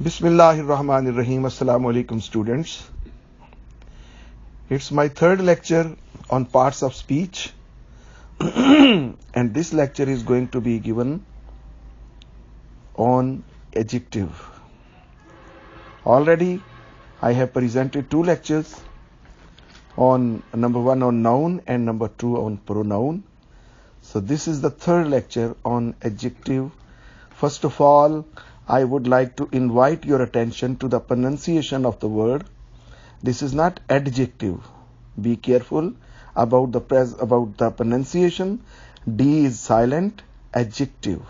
Bismillahirrahmanirrahim. Assalamu alaikum, students. It's my third lecture on parts of speech, and this lecture is going to be given on adjective. Already, I have presented two lectures on number 1 on noun and number 2 on pronoun. So this is the third lecture on adjective. First of all, I would like to invite your attention to the pronunciation of the word. This is not adjective. Be careful about the pronunciation. D is silent. Adjective.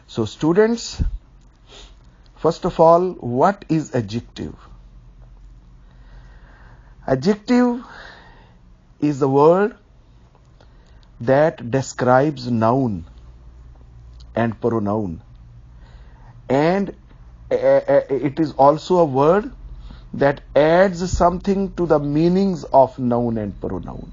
So students, first of all, what is adjective? Adjective is the word that describes noun and pronoun, and it is also a word that adds something to the meanings of noun and pronoun.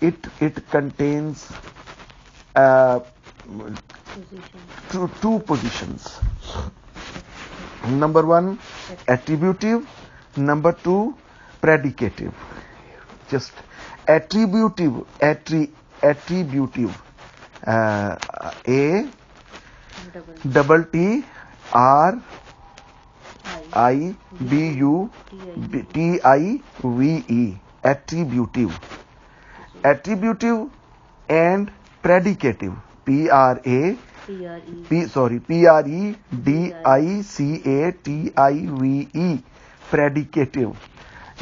it contains two positions. Number 1 attributive, number 2 predicative. Just attributive, A double T R I B U T I V E, attributive. Attributive and predicative, Predicative, predicative.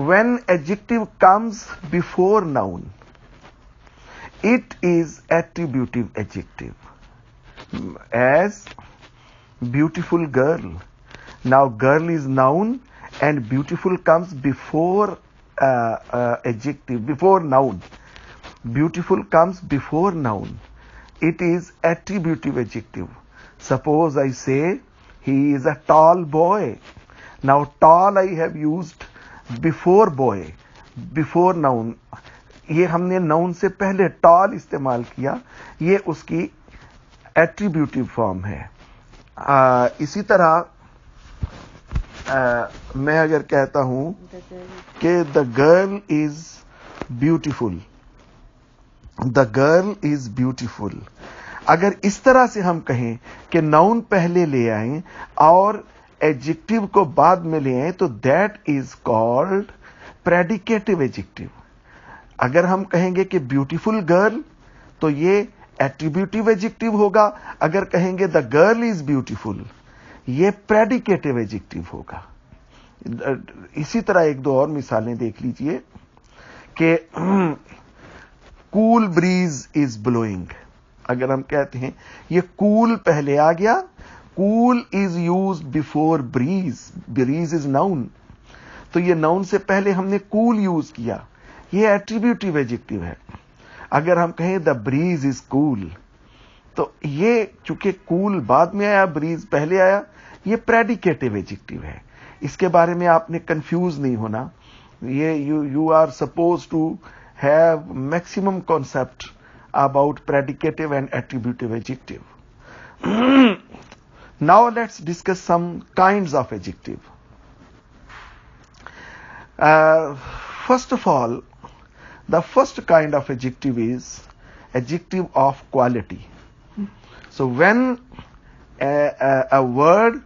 When adjective comes before noun, it is attributive adjective. As beautiful girl. Now girl is noun and beautiful comes before adjective, before noun. Beautiful comes before noun. It is attributive adjective. Suppose I say He is a tall boy. Now tall I have used before boy, before noun. یہ ہم نے noun سے پہلے ٹال استعمال کیا, یہ اس کی attributive form ہے. اسی طرح میں اگر کہتا ہوں کہ the girl is beautiful, the girl is beautiful, اگر اس طرح سے ہم کہیں کہ ناؤن پہلے لے آئیں اور ایڈجیکٹیو کو بعد میں لے آئیں تو دیٹ از کالڈ پریڈیکیٹو ایڈجیکٹیو. اگر ہم کہیں گے کہ بیوٹیفل گرل تو یہ ایٹریبیوٹیو ایڈجیکٹیو ہوگا, اگر کہیں گے دا گرل از بیوٹیفل یہ پریڈیکیٹو ایڈجیکٹیو ہوگا. اسی طرح ایک دو اور مثالیں دیکھ لیجئے کہ کول بریز از بلوئنگ. اگر ہم کہتے ہیں یہ کول پہلے آ گیا, cool is used before breeze, breeze is noun, تو یہ ناؤن سے پہلے ہم نے کول یوز کیا, یہ ایٹریبیوٹیو ایڈجیکٹیو ہے. اگر ہم کہیں دا بریز از کول تو یہ چونکہ کول بعد میں آیا, بریز پہلے آیا, یہ پریڈیکیٹو ایڈجیکٹیو ہے. اس کے بارے میں آپ نے کنفیوز نہیں ہونا. یہ you are suppose to have maximum concept about predicative and attributive adjective. Now let's discuss some kinds of adjective. First of all, the first kind of adjective is adjective of quality. So when a word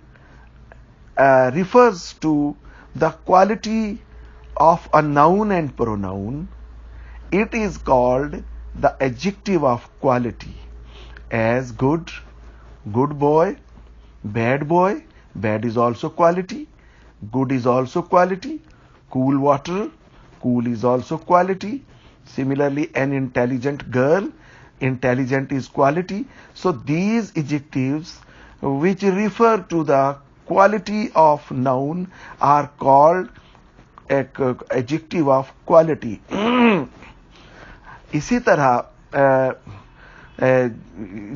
refers to the quality of a noun and pronoun, it is called the adjective of quality, as good, good boy, bad is also quality, good is also quality, cool water, cool is also quality. Similarly, an intelligent girl, intelligent is quality. So these adjectives which refer to the quality of noun are called adjective of quality. اسی طرح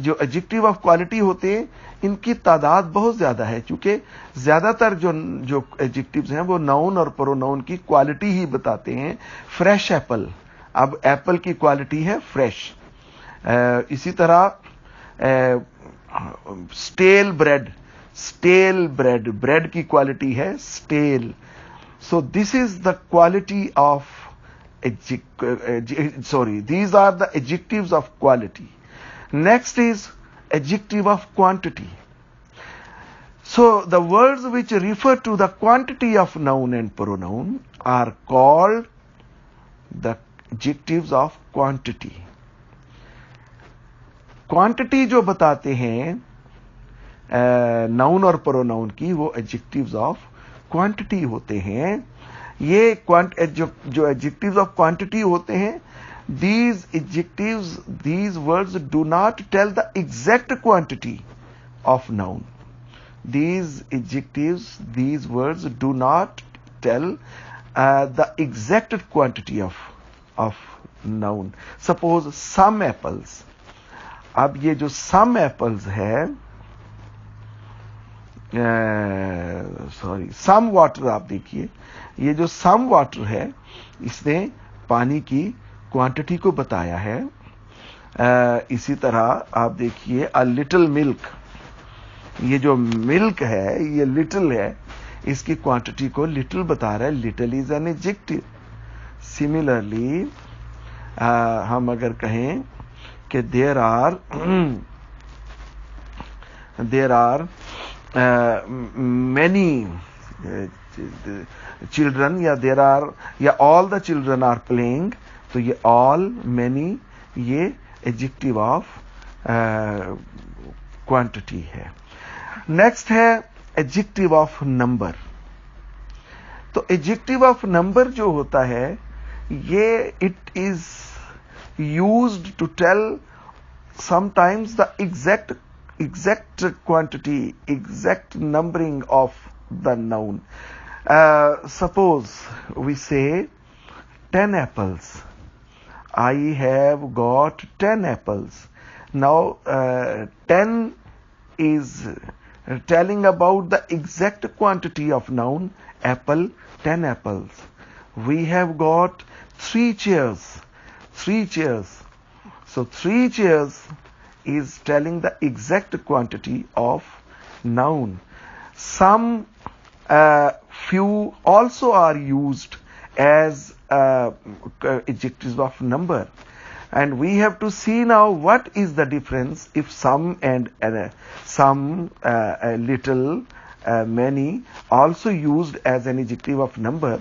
جو adjective of quality ہوتے ہیں ان کی تعداد بہت زیادہ ہے, چونکہ زیادہ تر جو ایڈجیکٹیوز ہیں وہ ناؤن اور پروناؤن کی کوالٹی ہی بتاتے ہیں. فریش ایپل, اب ایپل کی کوالٹی ہے فریش. اسی طرح اسٹیل بریڈ, اسٹیل بریڈ کی کوالٹی ہے stale. So this is the quality of these are the adjectives of quality. Next is adjective of quantity. So the words which refer to the quantity of noun and pronoun are called the adjectives of quantity. Quantity جو بتاتے ہیں noun اور pronoun کی, وہ adjectives of quantity ہوتے ہیں. یہ جو adjectives of quantity ہوتے ہیں, these adjectives, these words do not tell the exact quantity of noun. These adjectives, these words do not tell the exact quantity of noun. Suppose some apples. اب یہ جو some apples ہے, some water آپ دیکھیے, یہ جو some water ہے اس نے پانی کی کوانٹٹی کو بتایا ہے. اسی طرح آپ دیکھیے a little milk, یہ جو ملک ہے یہ لٹل ہے, اس کی کوانٹٹی کو لٹل بتا رہا ہے. Little is an adjective. Similarly ہم اگر کہیں کہ دیر آر many children, یا all the children are playing, تو یہ all, many یہ adjective of quantity ہے. نیکسٹ ہے adjective of number. تو adjective of number جو ہوتا ہے یہ it is used to tell sometimes the exact quantity, exact numbering of the noun. Suppose we say 10 apples. I have got 10 apples. Now 10 is telling about the exact quantity of noun apple, 10 apples. We have got 3 chairs. So 3 chairs is telling the exact quantity of noun. Some few also are used as adjectives of number. And we have to see now what is the difference if some and some, little, many also used as an adjective of number.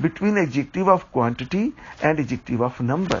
between adjective of quantity and adjective of number.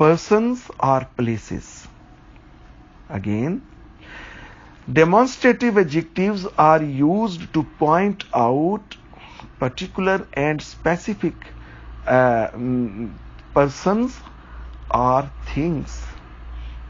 persons or places. Again, demonstrative adjectives are used to point out particular and specific persons or things.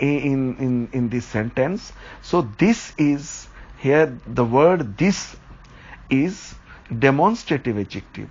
in this sentence. So this is here, the word this is demonstrative adjective.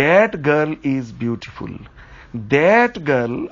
that girl is beautiful. That girl,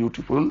beautiful,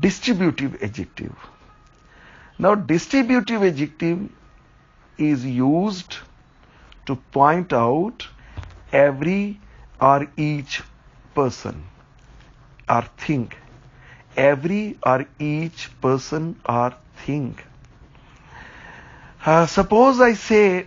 distributive adjective. Now, distributive adjective is used to point out every or each person or thing. Every or each person or thing. Suppose I say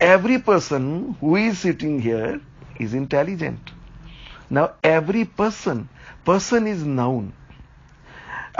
every person who is sitting here is intelligent. Now every person is noun.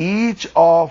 each of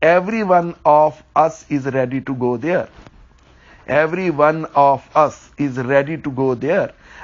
every one of us is ready to go there. Every one of us is ready to go there.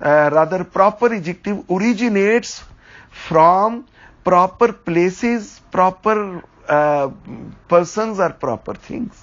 rather proper adjective originates from proper places, proper persons or proper things.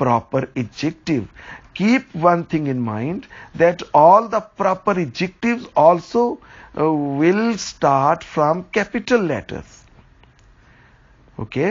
proper adjective. Keep one thing in mind, that all the proper adjectives also will start from capital letters. Okay?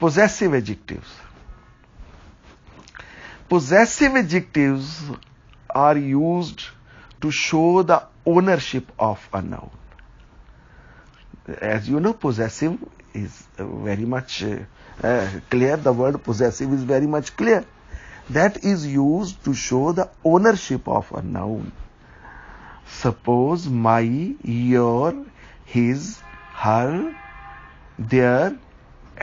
possessive adjectives. Possessive adjectives are used to show the ownership of a noun. As you know, possessive is very much clear. The word possessive is very much clear. That is used to show the ownership of a noun. Suppose my, your, his, her, their,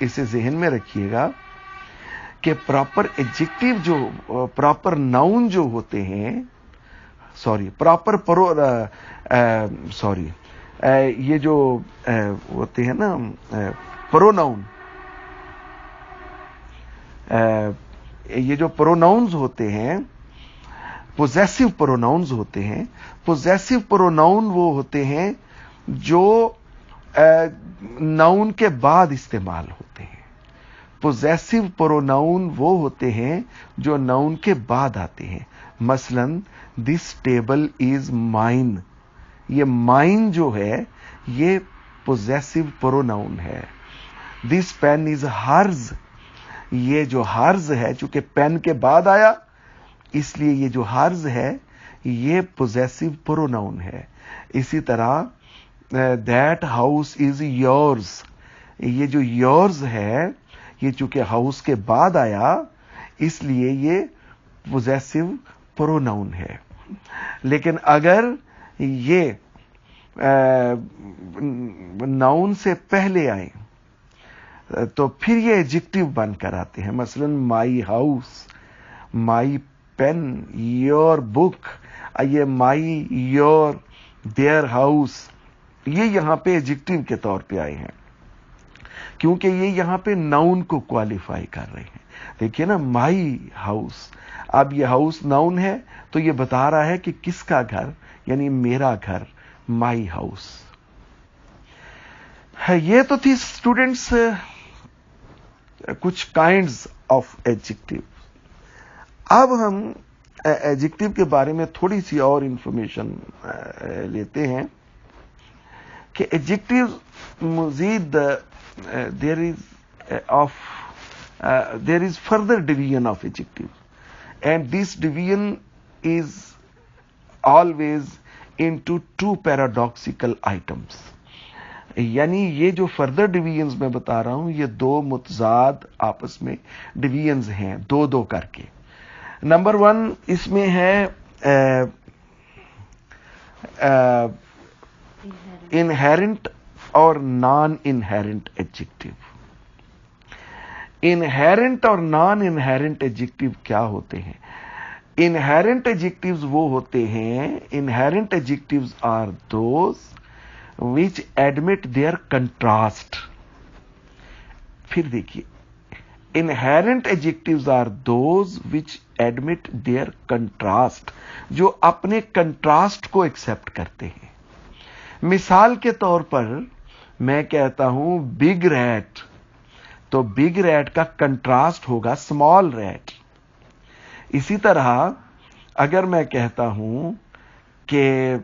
اسے ذہن میں رکھیے گا کہ proper adjective جو proper noun جو ہوتے ہیں، یہ جو ہوتے ہیں نا پروناؤن، یہ جو پروناؤنز ہوتے ہیں پوزیسو پروناؤنز ہوتے ہیں. پوزیسو پروناؤن وہ ہوتے ہیں جو ناؤن کے بعد استعمال ہوتے ہیں. پوزیسو پروناؤن وہ ہوتے ہیں جو ناؤن کے بعد آتے ہیں. مثلا دس ٹیبل از مائن، یہ مائن جو ہے یہ پوزیسو پروناؤن ہے. دس پین از ہرز، یہ جو ہرز ہے چونکہ پین کے بعد آیا اس لیے یہ جو ہرز ہے یہ پوزیسو پروناؤن ہے. اسی طرح دیٹ ہاؤس از یورز، یہ جو یورز ہے یہ چونکہ ہاؤس کے بعد آیا اس لیے یہ پوزیسو پروناؤن ہے. لیکن اگر یہ ناؤن سے پہلے آئیں تو پھر یہ ایڈجیکٹیو بن کر آتے ہیں. مثلا my house, my pen, your book, یہ مائی، یور، دیئر ہاؤس، یہ یہاں پہ ایڈجیکٹیو کے طور پہ آئے ہیں کیونکہ یہ یہاں پہ ناؤن کو کوالیفائی کر رہے ہیں. دیکھیے نا مائی ہاؤس، اب یہ ہاؤس ناؤن ہے تو یہ بتا رہا ہے کہ کس کا گھر، یعنی میرا گھر، مائی ہاؤس. یہ تو تھی اسٹوڈنٹس کچھ کائنڈز آف ایڈجیکٹیو. اب ہم ایڈجیکٹیو کے بارے میں تھوڑی سی اور انفارمیشن لیتے ہیں کہ ایڈجیکٹیو مزید there is further division of adjective, and this division is always into two paradoxical items. یعنی یہ جو فردر ڈویژنز میں بتا رہا ہوں یہ دو متضاد آپس میں ڈویژنز ہیں، دو کر کے. نمبر 1 اس میں ہے انہیرنٹ اور نان انہیرنٹ ایڈجیکٹیو. انہیرنٹ اور نان انہیرنٹ ایڈجیکٹیو کیا ہوتے ہیں؟ انہیرنٹ ایڈجیکٹیوز وہ ہوتے ہیں، inherent adjectives are those which admit their contrast. پھر دیکھیے inherent adjectives are those which admit their contrast، جو اپنے کنٹراسٹ کو ایکسپٹ کرتے ہیں. مثال کے طور پر میں کہتا ہوں بگ ریٹ، تو بگ ریٹ کا کنٹراسٹ ہوگا اسمال ریٹ. اسی طرح اگر میں کہتا ہوں کہ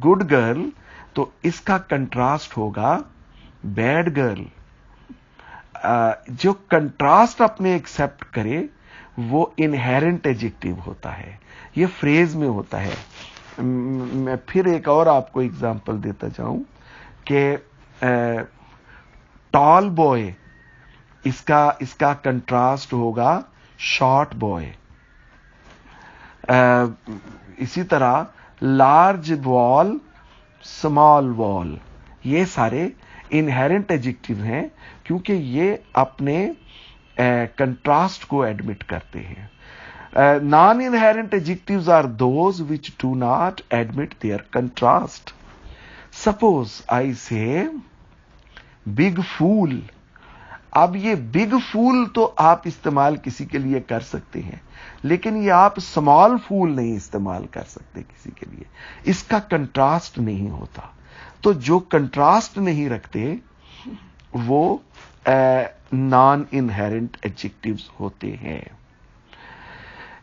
گڈ گرل تو اس کا کنٹراسٹ ہوگا بیڈ گرل. جو کنٹراسٹ اپنے ایکسپٹ کرے وہ انہیرنٹ ایڈجیکٹیو ہوتا ہے، یہ فریز میں ہوتا ہے. میں پھر ایک اور آپ کو اگزامپل دیتا جاؤں کہ ٹال بوائے، اس کا کنٹراسٹ ہوگا شارٹ بوائے. اسی طرح لارج وال، اسمال وال، یہ سارے انہیرنٹ ایڈجیکٹیو ہیں کیونکہ یہ اپنے کنٹراسٹ کو ایڈمٹ کرتے ہیں. Non inherent adjectives are those which do not admit their contrast. Suppose I say big فول. اب یہ بگ فول تو آپ استعمال کسی کے لیے کر سکتے ہیں لیکن یہ آپ اسمال فول نہیں استعمال کر سکتے کسی کے لیے، اس کا کنٹراسٹ نہیں ہوتا. تو جو کنٹراسٹ نہیں رکھتے وہ نان انہیرنٹ ایڈجیکٹیوز ہوتے ہیں.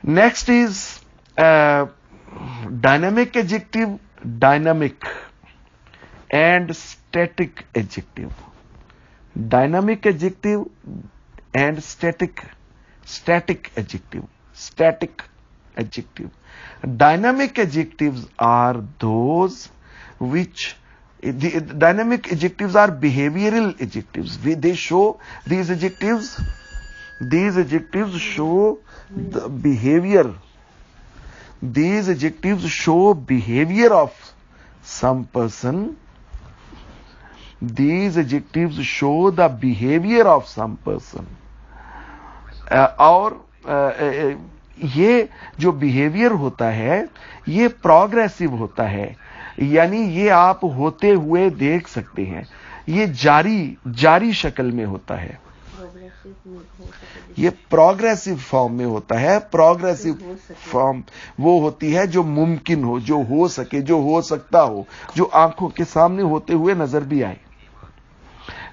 Next is dynamic adjective, dynamic and static adjective. Dynamic adjective and static adjective. Static adjective. Dynamic adjectives are those which the dynamic adjectives are behavioral adjectives. They show these adjectives show the behavior. These adjectives show behavior of some person these adjectives show the behavior of some person. اور یہ جو behaviour ہوتا ہے یہ progressive ہوتا ہے، یعنی یہ آپ ہوتے ہوئے دیکھ سکتے ہیں، یہ جاری شکل میں ہوتا ہے، یہ پروگریسو فارم میں ہوتا ہے. پروگریسو فارم وہ ہوتی ہے جو ممکن ہو، جو ہو سکے، جو ہو سکتا ہو، جو آنکھوں کے سامنے ہوتے ہوئے نظر بھی آئے.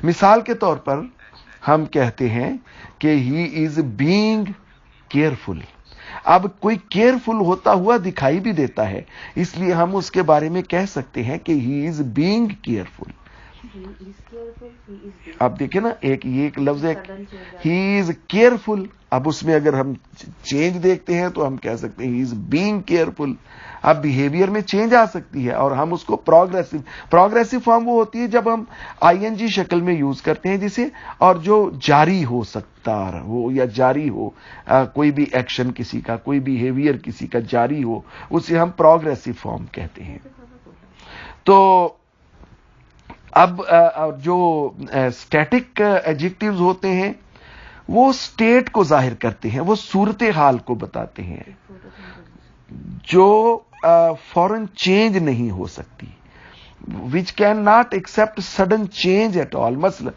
مثال کے طور پر ہم کہتے ہیں کہ ہی از بینگ کیئرفل. اب کوئی کیئرفل ہوتا ہوا دکھائی بھی دیتا ہے، اس لیے ہم اس کے بارے میں کہہ سکتے ہیں کہ ہی از بینگ کیئرفل. اب دیکھیں نا، یہ ایک لفظ ہے ہی از کیئرفل. اب اس میں اگر ہم چینج دیکھتے ہیں تو ہم کہہ سکتے ہیں ہی از بینگ کیئرفل. اب بیہیویئر میں چینج آ سکتی ہے اور ہم اس کو پروگریسو فارم وہ ہوتی ہے جب ہم آئی این جی شکل میں یوز کرتے ہیں جسے، اور جو جاری ہو سکتا ہو یا جاری ہو، کوئی بھی ایکشن کسی کا، کوئی بیہیویئر کسی کا جاری ہو، اسے ہم پروگریسو فارم کہتے ہیں. تو اب جو اسٹیٹک ایڈجیکٹیوز ہوتے ہیں وہ اسٹیٹ کو ظاہر کرتے ہیں، وہ صورتحال کو بتاتے ہیں جو فوراً چینج نہیں ہو سکتی، which can not accept sudden change at all. مثلا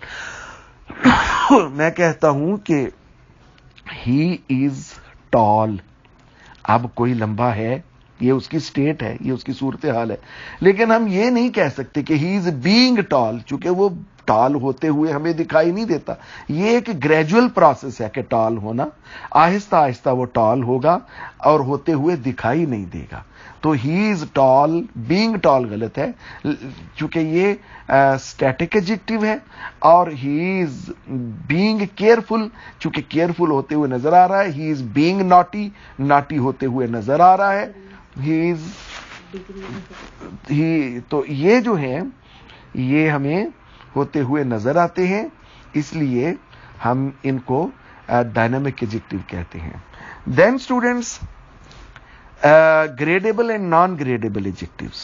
میں کہتا ہوں کہ he is tall. اب کوئی لمبا ہے، یہ اس کی سٹیٹ ہے، یہ اس کی صورتحال ہے، لیکن ہم یہ نہیں کہہ سکتے کہ he is being tall، چونکہ وہ ٹال ہوتے ہوئے ہمیں دکھائی نہیں دیتا. یہ ایک گریجول پروسیس ہے کہ ٹال ہونا، آہستہ آہستہ وہ ٹال ہوگا اور ہوتے ہوئے دکھائی نہیں دے گا. تو ہی از ٹال، بینگ ٹال غلط ہے چونکہ یہ اسٹیٹک ایڈجیکٹو ہے، اور ہی از بینگ کیئرفل چونکہ کیئرفل ہوتے ہوئے نظر آ رہا ہے. ہی از بینگ ناٹی، ناٹی ہوتے ہوئے نظر آ رہا ہے. تو یہ جو ہے یہ ہمیں ہوتے ہوئے نظر آتے ہیں، اس لیے ہم ان کو ڈائنامک ایڈجیکٹو کہتے ہیں. Then students, gradable and non gradable adjectives.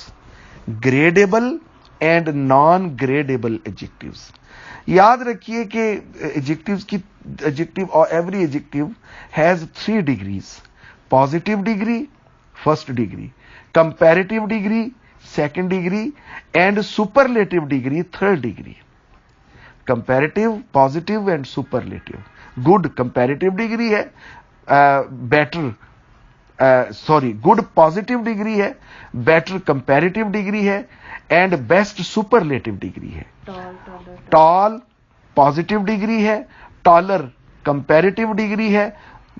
Gradable and non gradable adjectives. یاد رکھیے کہ ایڈجیکٹو اور every adjective has 3 degrees: positive degree first degree, comparative degree second degree, and superlative degree third degree. Comparative, positive and superlative. Good comparative degree ہے، good positive degree ہے، better comparative degree ہے، and best superlative degree ہے. Tall positive degree ہے، taller comparative degree ہے،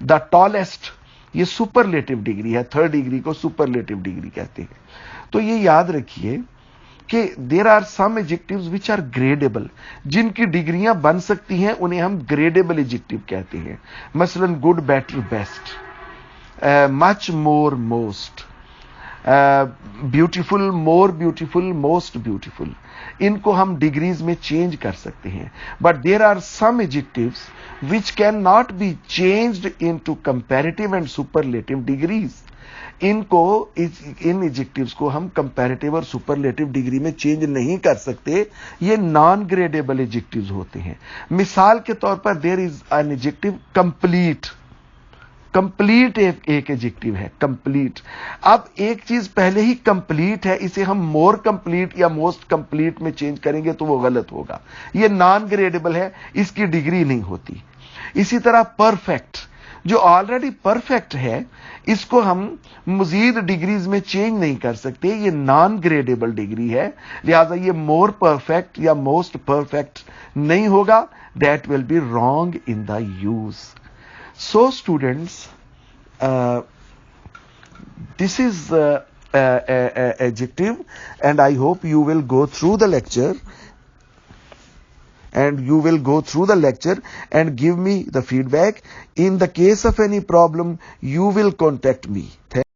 the tallest یہ superlative degree ہے. Third degree کو superlative degree کہتے ہیں. تو یہ یاد رکھیے کہ there are some adjectives which are gradable, جن کی ڈگریاں بن سکتی ہیں انہیں ہم گریڈیبل ایڈجیکٹو کہتے ہیں. مثلا good, better, best, much, more, most, beautiful, more beautiful, most beautiful. ان کو ہم ڈگریز میں چینج کر سکتے ہیں. But there are some adjectives which cannot be changed into comparative and superlative degrees. ان ایڈجیکٹوز کو ہم کمپیریٹیو اور سپرلیٹو ڈگری میں چینج نہیں کر سکتے. یہ نان گریڈیبل ایڈجیکٹوز ہوتے ہیں. مثال کے طور پر there is an adjective complete. Complete ایک ایڈجیکٹو ہے، کمپلیٹ. اب ایک چیز پہلے ہی کمپلیٹ ہے، اسے ہم مور کمپلیٹ یا موسٹ کمپلیٹ میں چینج کریں گے تو وہ غلط ہوگا. یہ نان گریڈیبل ہے، اس کی ڈگری نہیں ہوتی. اسی طرح پرفیکٹ، جو آلریڈی پرفیکٹ ہے اس کو ہم مزید ڈگریز میں چینج نہیں کر سکتے، یہ نان گریڈیبل ڈگری ہے، لہذا یہ مور پرفیکٹ یا موسٹ پرفیکٹ نہیں ہوگا. That will be wrong in the use. So students, this is adjective, and I hope you will go through the lecture and give me the feedback. In the case of any problem, you will contact me.